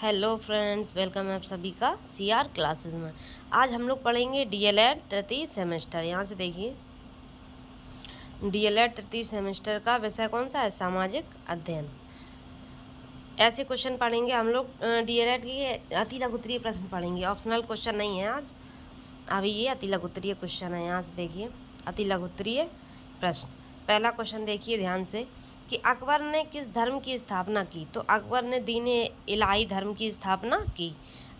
Hello friends, welcome है आप सभी का सीआर क्लासेस में। आज हम लोग पढ़ेंगे डीएलएड तृतीय सेमेस्टर। यहाँ से देखिए, डीएलएड तृतीय सेमेस्टर का विषय कौन सा है? सामाजिक अध्ययन। ऐसे क्वेश्चन पढ़ेंगे हम लोग। डीएलएड के अति लघु उत्तरीय प्रश्न पढ़ेंगे, ऑप्शनल क्वेश्चन नहीं है आज। अभी ये अति लघु उत्तरीय क्वेश्चन है। यहाँ से देखिए, अति लघु उत्तरीय प्रश्न। पहला क्वेश्चन देखिए ध्यान से कि अकबर ने किस धर्म की स्थापना की? तो अकबर ने दीन इलाही धर्म की स्थापना की।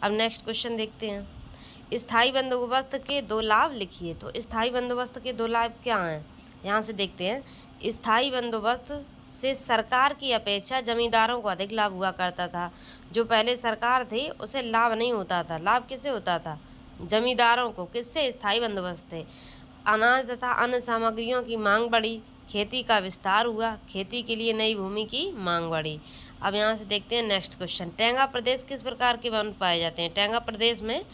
अब नेक्स्ट क्वेश्चन देखते हैं। स्थायी बंदोबस्त के दो लाभ लिखिए। तो स्थायी बंदोबस्त के दो लाभ क्या हैं? यहाँ से देखते हैं। स्थायी बंदोबस्त से सरकार की अपेक्षा जमींदारों को अधिक लाभ हुआ करता था। जो पहले सरकार थी उसे लाभ नहीं होता था। लाभ किसे होता था? जमींदारों को। किससे? स्थायी बंदोबस्त से। अनाज तथा अन्य सामग्रियों की मांग बढ़ी, खेती का विस्तार हुआ, खेती के लिए नई भूमि की मांग बढ़ी। अब यहाँ से देखते हैं नेक्स्ट क्वेश्चन। टेंगा प्रदेश किस प्रकार के वन पाए जाते हैं? टेंगा प्रदेश में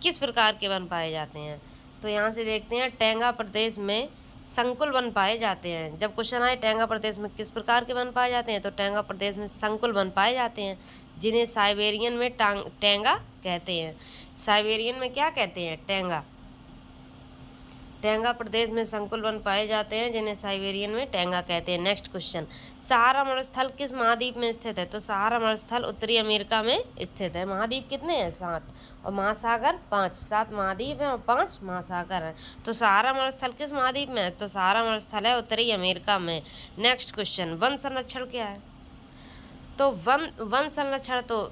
किस प्रकार के वन पाए जाते हैं? तो यहाँ से देखते हैं, टेंगा प्रदेश में संकुल वन पाए जाते हैं। जब क्वेश्चन आए टेंगा प्रदेश में किस प्रकार के वन पाए जाते हैं, तो टेंगा प्रदेश में संकुल वन पाए जाते हैं, जिन्हें साइबेरियन में टेंगा कहते हैं। साइबेरियन में क्या कहते हैं? टेंगा। टेंगा प्रदेश में संकुल वन पाए जाते हैं, जिन्हें साइबेरियन में टेंगा कहते हैं। Next question. सहारा मरुस्थल किस महाद्वीप में स्थित है? तो सहारा मरुस्थल उत्तरी अमेरिका में स्थित है। महाद्वीप कितने हैं? 7, और महासागर 5। 7 महाद्वीप हैं और 5 महासागर हैं। तो सहारा मरुस्थल किस महाद्वीप में है? तो सहारा मरुस्थल है उत्तरी अमेरिका में। Next question. वन संरक्षण क्या है? तो वन संरक्षण, तो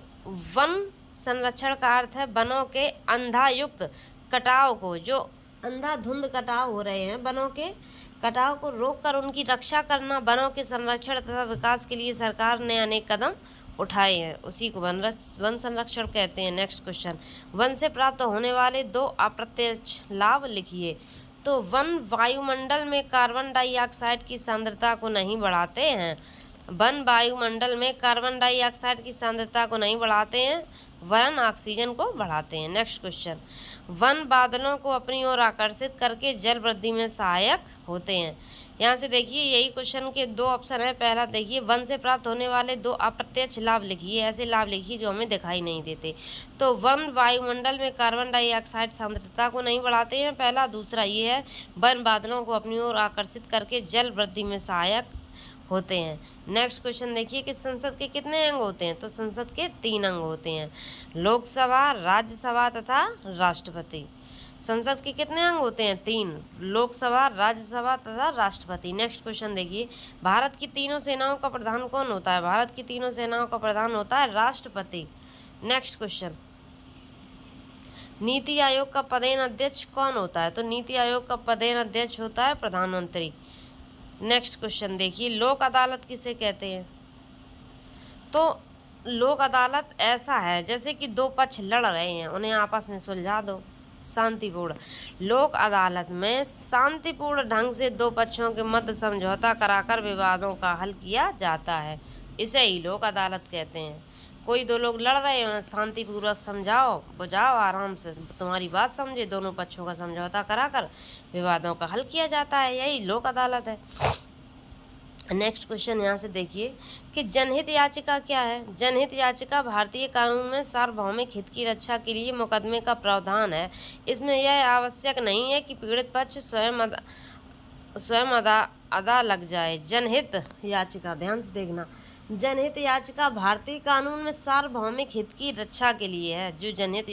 वन संरक्षण का अर्थ है वनों के अंधायुक्त कटाव को, जो अंधाधुंध कटाव हो रहे हैं, वनों के कटाव को रोककर उनकी रक्षा करना। वनों के संरक्षण तथा विकास के लिए सरकार ने अनेक कदम उठाए हैं, उसी को वन संरक्षण कहते हैं। Next question. वन से प्राप्त होने वाले दो अप्रत्यक्ष लाभ लिखिए। तो वन वायुमंडल में कार्बन डाइऑक्साइड की सांद्रता को नहीं बढ़ाते हैं। वन वायुमंडल में कार्बन डाइऑक्साइड की सांद्रता को नहीं बढ़ाते हैं, वरन ऑक्सीजन को बढ़ाते हैं। Next question. वन बादलों को अपनी ओर आकर्षित करके जल वृद्धि में सहायक होते हैं। यहाँ से देखिए, यही क्वेश्चन के दो ऑप्शन है। पहला देखिए, वन से प्राप्त होने वाले दो अप्रत्यक्ष लाभ लिखिए। ऐसे लाभ लिखिए जो हमें दिखाई नहीं देते। तो वन वायुमंडल में कार्बन डाइऑक्साइड सांद्रता को नहीं बढ़ाते हैं, पहला। दूसरा ये है, वन बादलों को अपनी ओर आकर्षित करके जल वृद्धि में सहायक होते हैं। नेक्स्ट क्वेश्चन देखिए कि संसद के कितने अंग होते हैं? तो संसद के 3 अंग होते हैं, लोकसभा, राज्यसभा तथा राष्ट्रपति। संसद के कितने अंग होते हैं? 3, लोकसभा, राज्यसभा तथा राष्ट्रपति। नेक्स्ट क्वेश्चन देखिए, भारत की तीनों सेनाओं का प्रधान कौन होता है? भारत की तीनों सेनाओं का प्रधान होता है राष्ट्रपति। Next question. नीति आयोग का पदेन अध्यक्ष कौन होता है? तो नीति आयोग का पदेन अध्यक्ष होता है प्रधानमंत्री। नेक्स्ट क्वेश्चन देखिए, लोक अदालत किसे कहते हैं? तो लोक अदालत ऐसा है जैसे कि दो पक्ष लड़ रहे हैं, उन्हें आपस में सुलझा दो, शांतिपूर्ण। लोक अदालत में शांतिपूर्ण ढंग से दो पक्षों के मध्य समझौता कराकर विवादों का हल किया जाता है, इसे ही लोक अदालत कहते हैं। कोई दो लोग लड़ रहे हैं, उन्हें शांतिपूर्वक समझाओ, बुझाओ, आराम से तुम्हारी बात समझे, दोनों पक्षों का समझौता कराकर विवादों का हल किया जाता है, यही लोक अदालत है। नेक्स्ट क्वेश्चन यहाँ से देखिए कि जनहित याचिका क्या है? जनहित याचिका भारतीय कानून में सार्वभौमिक हित की रक्षा के लिए मुकदमे का प्रावधान है। इसमें यह आवश्यक नहीं है कि पीड़ित पक्ष स्वयं अदा लग जाए। जनहित याचिका, ध्यान से देखना, जनहित याचिका भारतीय कानून में सार्वभौमिक हित की रक्षा के लिए है। जो जनहित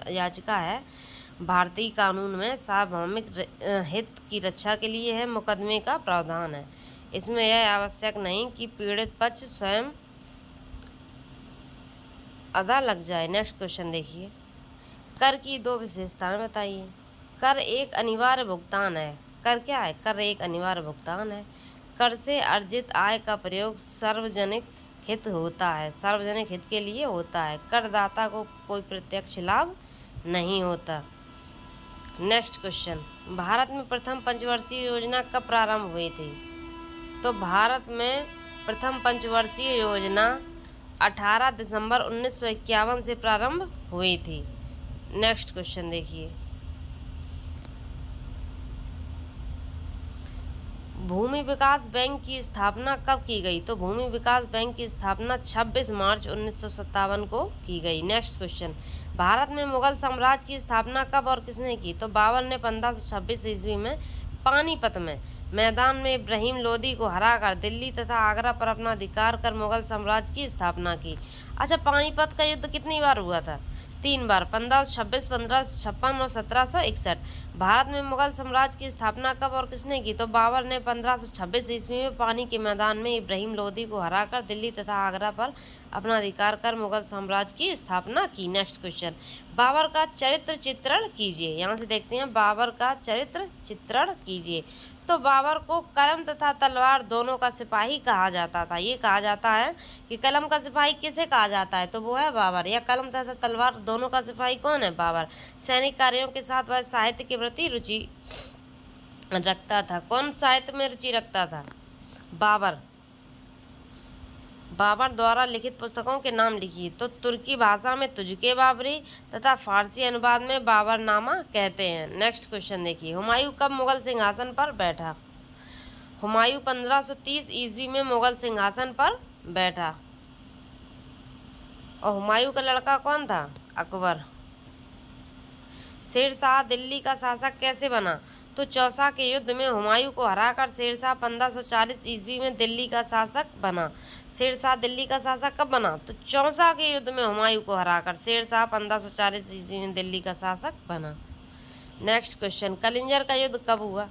याचिका है भारतीय कानून में सार्वभौमिक हित की रक्षा के लिए है, मुकदमे का प्रावधान है। इसमें यह आवश्यक नहीं कि पीड़ित पक्ष स्वयं अदा लग जाए। नेक्स्ट क्वेश्चन देखिए, कर की दो विशेषताएं बताइए। कर एक अनिवार्य भुगतान है। कर क्या है? कर एक अनिवार्य भुगतान है। कर से अर्जित आय का प्रयोग सार्वजनिक हित होता है, सार्वजनिक हित के लिए होता है। करदाता को कोई प्रत्यक्ष लाभ नहीं होता। Next question. भारत में प्रथम पंचवर्षीय योजना कब प्रारंभ हुई थी? तो भारत में प्रथम पंचवर्षीय योजना 18 दिसंबर 1951 से प्रारंभ हुई थी। नेक्स्ट क्वेश्चन देखिए, भूमि विकास बैंक की स्थापना कब की गई? तो भूमि विकास बैंक की स्थापना 26 मार्च 1957 को की गई। नेक्स्ट क्वेश्चन, भारत में मुगल साम्राज्य की स्थापना कब और किसने की? तो बाबर ने 1526 ईस्वी में पानीपत में मैदान में इब्राहिम लोदी को हराकर दिल्ली तथा आगरा पर अपना अधिकार कर मुगल साम्राज्य की स्थापना की। अच्छा, पानीपत का युद्ध कितनी बार हुआ था? 3 बार, 1526, 1556 और 1761। भारत में मुगल साम्राज्य की स्थापना कब और किसने की? तो बाबर ने 1526 ईस्वी में पानी के मैदान में इब्राहिम लोदी को हराकर दिल्ली तथा आगरा पर अपना अधिकार कर मुगल साम्राज्य की स्थापना की। नेक्स्ट क्वेश्चन, बाबर का चरित्र चित्रण कीजिए। यहाँ से देखते हैं, बाबर का चरित्र चित्रण कीजिए। तो बाबर को कलम तथा तलवार दोनों का सिपाही कहा जाता था। ये कहा जाता है कि कलम का सिपाही किसे कहा जाता है? तो वो है बाबर। या कलम तथा तलवार दोनों का सिपाही कौन है? बाबर। सैनिक कार्यों के साथ वह साहित्य के प्रति रुचि रखता था। कौन साहित्य में रुचि रखता था? बाबर। बाबर द्वारा लिखित पुस्तकों के नाम लिखिए। तो तुर्की भाषा में तुझके बाबरी तथा फारसी अनुवाद में बाबरनामा कहते हैं। नेक्स्ट क्वेश्चन देखिए, हुमायूं कब मुगल सिंहासन पर बैठा? हुमायूं 1530 ईस्वी में मुगल सिंहासन पर बैठा। और हुमायूं का लड़का कौन था? अकबर। शेरशाह दिल्ली का शासक कैसे बना? तो चौसा के युद्ध में हुमायूं को हराकर शेरशाह 1540 ईस्वी में दिल्ली का शासक बना। शेरशाह दिल्ली का शासक कब बना? तो चौसा के युद्ध में हुमायूं को हराकर शेरशाह 1540 ईस्वी में दिल्ली का शासक बना। नेक्स्ट क्वेश्चन, कलिंजर का युद्ध कब हुआ?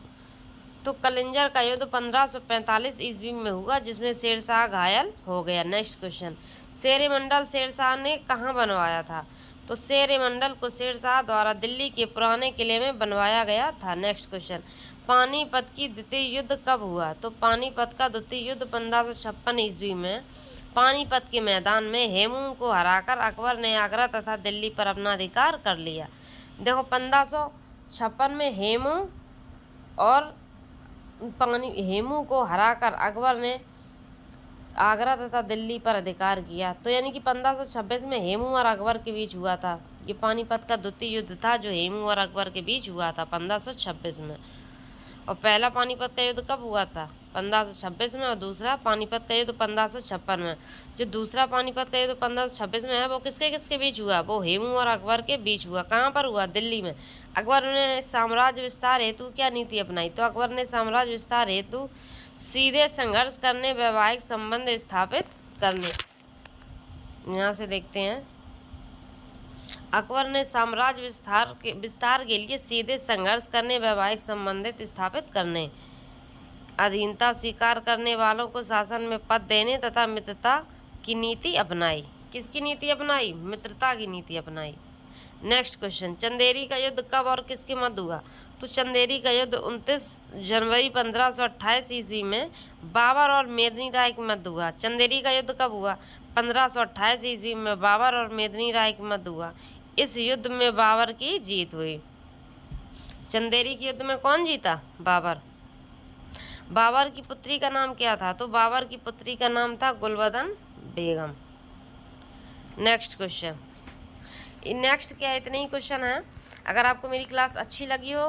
तो कलिंजर का युद्ध 1545 ईस्वी में हुआ, जिसमें शेरशाह घायल हो गया। नेक्स्ट क्वेश्चन, शेर मंडल शेरशाह ने कहाँ बनवाया था? तो शेर मंडल को शेरशाह द्वारा दिल्ली के पुराने किले में बनवाया गया था। नेक्स्ट क्वेश्चन, पानीपत की द्वितीय युद्ध कब हुआ? तो पानीपत का द्वितीय युद्ध 1556 ईस्वी में पानीपत के मैदान में हेमू को हराकर अकबर ने आगरा तथा दिल्ली पर अपना अधिकार कर लिया। देखो, 1556 में हेमू को हराकर अकबर ने आगरा तथा दिल्ली पर अधिकार किया। तो यानी कि 1526 में हेमू और अकबर के बीच हुआ था। ये पानीपत का द्वितीय युद्ध था जो हेमू और अकबर के बीच हुआ था 1526 में। और पहला पानीपत का युद्ध कब हुआ था? 1526 में। और दूसरा पानीपत का युद्ध 1556 में। जो दूसरा पानीपत का युद्ध 1526 में है वो किसके किसके बीच हुआ? वो हेमू और अकबर के बीच हुआ। कहाँ पर हुआ? दिल्ली में। अकबर ने साम्राज्य विस्तार हेतु क्या नीति अपनाई? तो अकबर ने साम्राज्य विस्तार हेतु सीधे संघर्ष करने, वैवाहिक संबंध स्थापित करने। यहाँ से देखते हैं, अकबर ने साम्राज्य विस्तार के लिए सीधे संघर्ष करने, वैवाहिक संबंधित स्थापित करने, अधीनता स्वीकार करने वालों को शासन में पद देने तथा मित्रता की नीति अपनाई। किसकी नीति अपनाई? मित्रता की नीति अपनाई। नेक्स्ट क्वेश्चन, चंदेरी का युद्ध कब और किसके मध्य हुआ? तो चंदेरी का युद्ध 29 जनवरी 1528 ईस्वी में बाबर और मेदिनी राय के मध्य हुआ। चंदेरी का युद्ध कब हुआ? 1528 ईस्वी में बाबर और मेदिनी राय के मध्य हुआ। इस युद्ध में बाबर की जीत हुई। चंदेरी के युद्ध में कौन जीता? बाबर। बाबर की पुत्री का नाम क्या था? तो बाबर की पुत्री का नाम था गुलबदन बेगम। नेक्स्ट क्वेश्चन, नेक्स्ट क्या है, इतने ही क्वेश्चन हैं। अगर आपको मेरी क्लास अच्छी लगी हो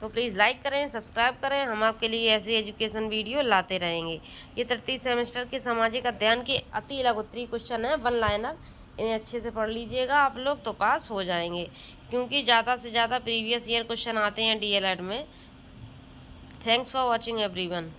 तो प्लीज़ लाइक करें, सब्सक्राइब करें। हम आपके लिए ऐसी एजुकेशन वीडियो लाते रहेंगे। ये तृतीय सेमेस्टर के सामाजिक अध्ययन के अति लघु उत्तरीय क्वेश्चन है, 1 लाइनर। इन्हें अच्छे से पढ़ लीजिएगा आप लोग तो पास हो जाएंगे, क्योंकि ज़्यादा से ज़्यादा प्रीवियस ईयर क्वेश्चन आते हैं डीएलएड में। Thanks for watching everyone.